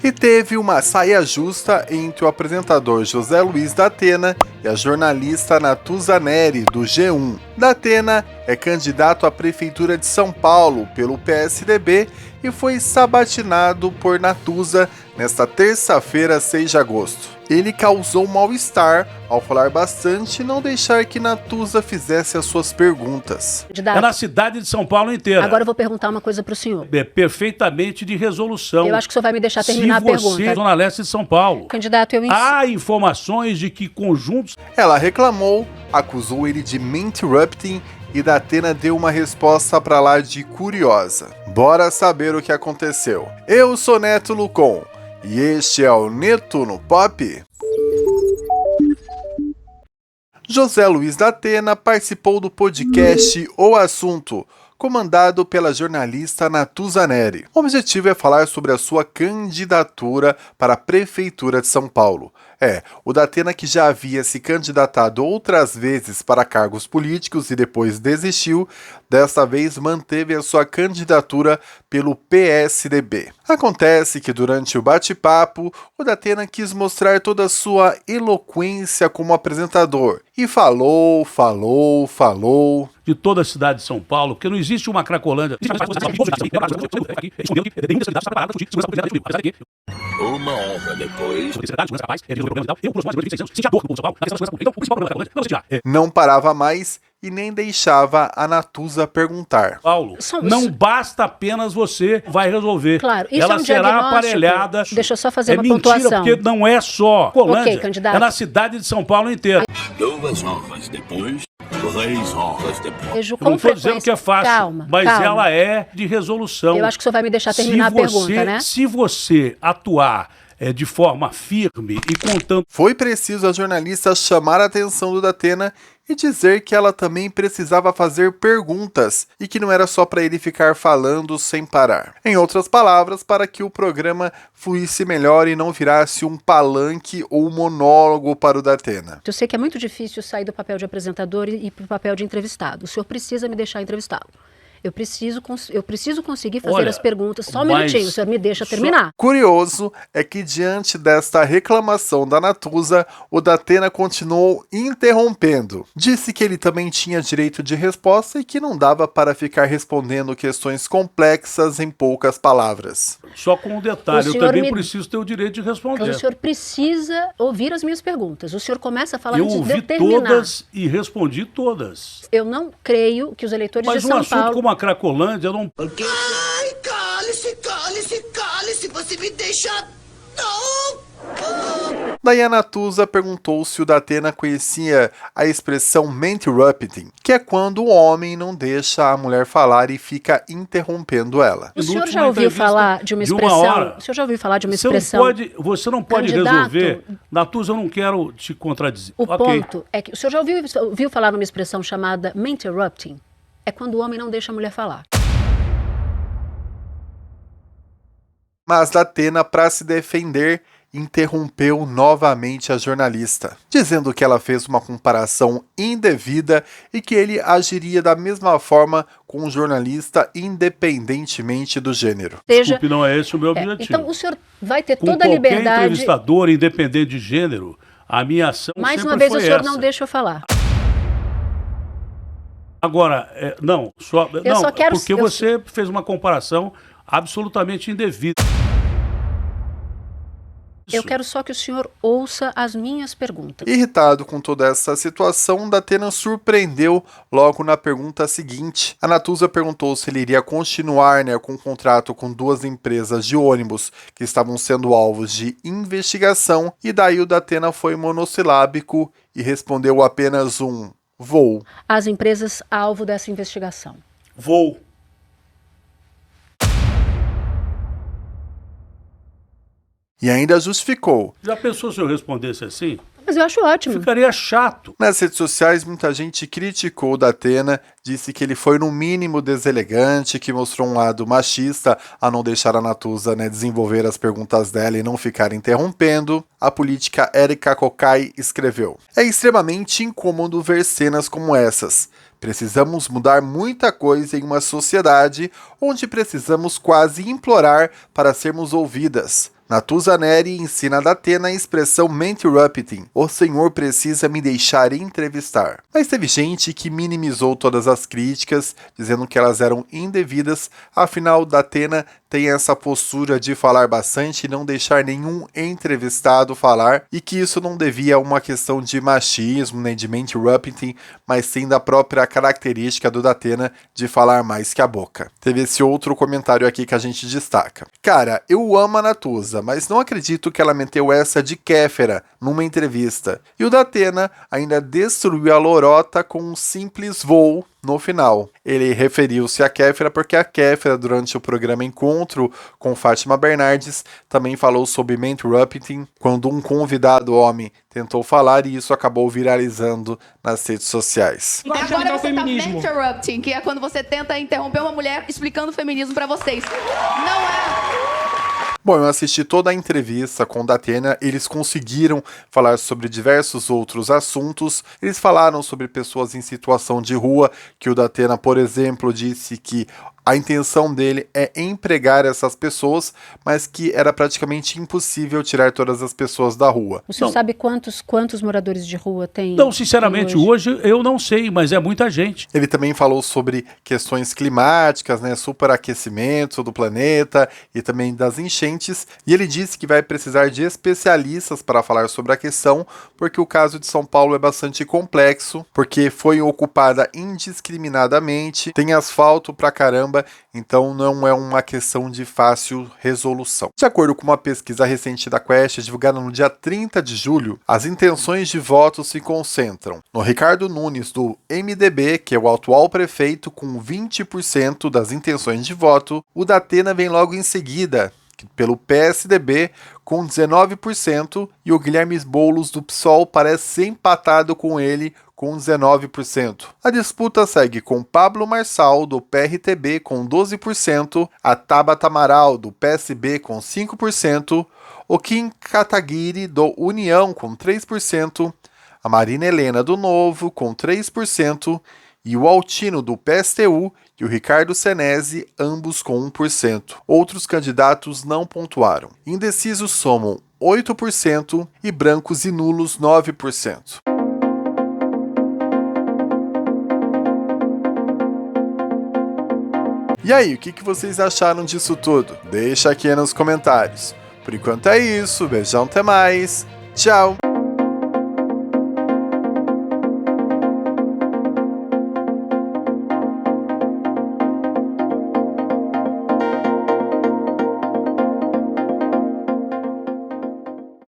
E teve uma saia justa entre o apresentador José Luiz da Atena e a jornalista Natuza Neri, do G1. Da Atena é candidato à Prefeitura de São Paulo pelo PSDB e foi sabatinado por Natuza nesta terça-feira, 6 de agosto. Ele causou mal-estar ao falar bastante e não deixar que Natuza fizesse as suas perguntas. É na cidade de São Paulo inteira. Agora eu vou perguntar uma coisa para o senhor. É perfeitamente de resolução. Eu acho que o senhor vai me deixar terminar a pergunta. Se você, Zona Leste de São Paulo. Candidato, Há informações de que conjuntos... Ela reclamou, acusou ele de interrupting e da Atena deu uma resposta pra lá de curiosa. Bora saber o que aconteceu. Eu sou Neto Lucon e este é o Neto no Pop. José Luiz da Atena participou do podcast O Assunto, comandado pela jornalista Natuza Neri. O objetivo é falar sobre a sua candidatura para a Prefeitura de São Paulo. O da Atena, que já havia se candidatado outras vezes para cargos políticos e depois desistiu, desta vez manteve a sua candidatura pelo PSDB. Acontece que durante o bate-papo, o da Atena quis mostrar toda a sua eloquência como apresentador e falou. De toda a cidade de São Paulo, porque não existe uma Cracolândia. Uma hora depois... Não parava mais e nem deixava a Natuza perguntar. Paulo, não basta apenas você vai resolver. Claro, isso ela é um será diagnóstico. Aparelhada. Deixa eu só fazer uma mentira, pontuação. Porque não é só Colândia, Ok, candidato. é na cidade de São Paulo inteira. 2 horas depois, 3 horas depois. Vejo Eu não com estou dizendo que é fácil, Calma, mas calma. ela é de resolução. Eu acho que o senhor vai me deixar terminar a pergunta, né? Se você atuar de forma firme e contando... Foi preciso a jornalista chamar a atenção do da Atena e dizer que ela também precisava fazer perguntas e que não era só para ele ficar falando sem parar. Em outras palavras, para que o programa fluísse melhor e não virasse um palanque ou monólogo para o da Atena. Eu sei que é muito difícil sair do papel de apresentador e ir para o papel de entrevistado. O senhor precisa me deixar entrevistá-lo. Eu preciso conseguir fazer as perguntas. Só um minutinho, o senhor me deixa terminar. Curioso é que, diante desta reclamação da Natuza, o da Atena continuou interrompendo. Disse que ele também tinha direito de resposta e que não dava para ficar respondendo questões complexas em poucas palavras. Só com um detalhe, eu também preciso ter o direito de responder. O senhor precisa ouvir as minhas perguntas. O senhor começa a falar antes de terminar. Eu ouvi todas e respondi todas. Eu não creio que os eleitores de São Paulo... Mas um assunto como a Cracolândia não... Ai, cale-se, você me deixa... Não! Daí a Natuza perguntou se o da Atena conhecia a expressão interrupting, que é quando o homem não deixa a mulher falar e fica interrompendo ela. O senhor já ouviu falar de uma expressão? O senhor já ouviu falar de uma expressão? Você não pode resolver. Natuza, eu não quero te contradizer. O ponto é que o senhor já ouviu falar numa expressão chamada interrupting? É quando o homem não deixa a mulher falar. Mas da Atena, para se defender, interrompeu novamente a jornalista, dizendo que ela fez uma comparação indevida e que ele agiria da mesma forma com um jornalista independentemente do gênero. Desculpe, não é esse o meu objetivo. Então o senhor vai ter toda a liberdade... qualquer entrevistador, independente de gênero, a minha ação Mais sempre uma vez foi o senhor essa. não deixa eu falar. Agora, porque eu você fez uma comparação absolutamente indevida. Eu quero só que o senhor ouça as minhas perguntas. Irritado com toda essa situação, da Atena surpreendeu logo na pergunta seguinte. A Natuza perguntou se ele iria continuar com um contrato com 2 empresas de ônibus que estavam sendo alvos de investigação, e daí o da Atena foi monossilábico e respondeu apenas um vou. As empresas alvo dessa investigação. Vou. E ainda justificou. Já pensou se eu respondesse assim? Mas eu acho ótimo. Ficaria chato. Nas redes sociais, muita gente criticou o da Atena, disse que ele foi no mínimo deselegante, que mostrou um lado machista a não deixar a Natuza desenvolver as perguntas dela e não ficar interrompendo. A política Érica Cocai escreveu: é extremamente incômodo ver cenas como essas. Precisamos mudar muita coisa em uma sociedade onde precisamos quase implorar para sermos ouvidas. Natuzaneri ensina a Datena a expressão me interrupting, o senhor precisa me deixar entrevistar. Mas teve gente que minimizou todas as críticas, dizendo que elas eram indevidas, afinal Datena tem essa postura de falar bastante e não deixar nenhum entrevistado falar, e que isso não devia a uma questão de machismo, nem de me interrupting, mas sim da própria característica do Datena de falar mais que a boca. Teve esse outro comentário aqui que a gente destaca. Cara, eu amo a Natuza, mas não acredito que ela meteu essa de Kéfera numa entrevista. E o Datena ainda destruiu a lorota com um simples voo no final. Ele referiu-se a Kéfera porque a Kéfera, durante o programa Encontro com Fátima Bernardes, também falou sobre me interrupting quando um convidado homem tentou falar, e isso acabou viralizando nas redes sociais. Agora você tá me interrupting, que é quando você tenta interromper uma mulher explicando o feminismo pra vocês. Não é... Bom, eu assisti toda a entrevista com o Datena, eles conseguiram falar sobre diversos outros assuntos. Eles falaram sobre pessoas em situação de rua, que o Datena, por exemplo, disse que a intenção dele é empregar essas pessoas, mas que era praticamente impossível tirar todas as pessoas da rua. O senhor sabe quantos moradores de rua tem? Não, sinceramente, hoje eu não sei, mas é muita gente. Ele também falou sobre questões climáticas, né, superaquecimento do planeta e também das enchentes, e ele disse que vai precisar de especialistas para falar sobre a questão, porque o caso de São Paulo é bastante complexo, porque foi ocupada indiscriminadamente, tem asfalto pra caramba, então não é uma questão de fácil resolução. De acordo com uma pesquisa recente da Quest, divulgada no dia 30 de julho, as intenções de voto se concentram no Ricardo Nunes, do MDB, que é o atual prefeito, com 20% das intenções de voto. O Datena vem logo em seguida, pelo PSDB, com 19%, e o Guilherme Boulos, do PSOL, parece ser empatado com ele, com 19%. A disputa segue com Pablo Marçal, do PRTB, com 12%, a Tabata Amaral, do PSB, com 5%, o Kim Kataguiri, do União, com 3%, a Marina Helena, do Novo, com 3%, e o Altino, do PSTU, e o Ricardo Senesi, ambos com 1%. Outros candidatos não pontuaram. Indecisos somam 8% e brancos e nulos 9%. E aí, o que vocês acharam disso tudo? Deixa aqui nos comentários. Por enquanto é isso, beijão, até mais, tchau!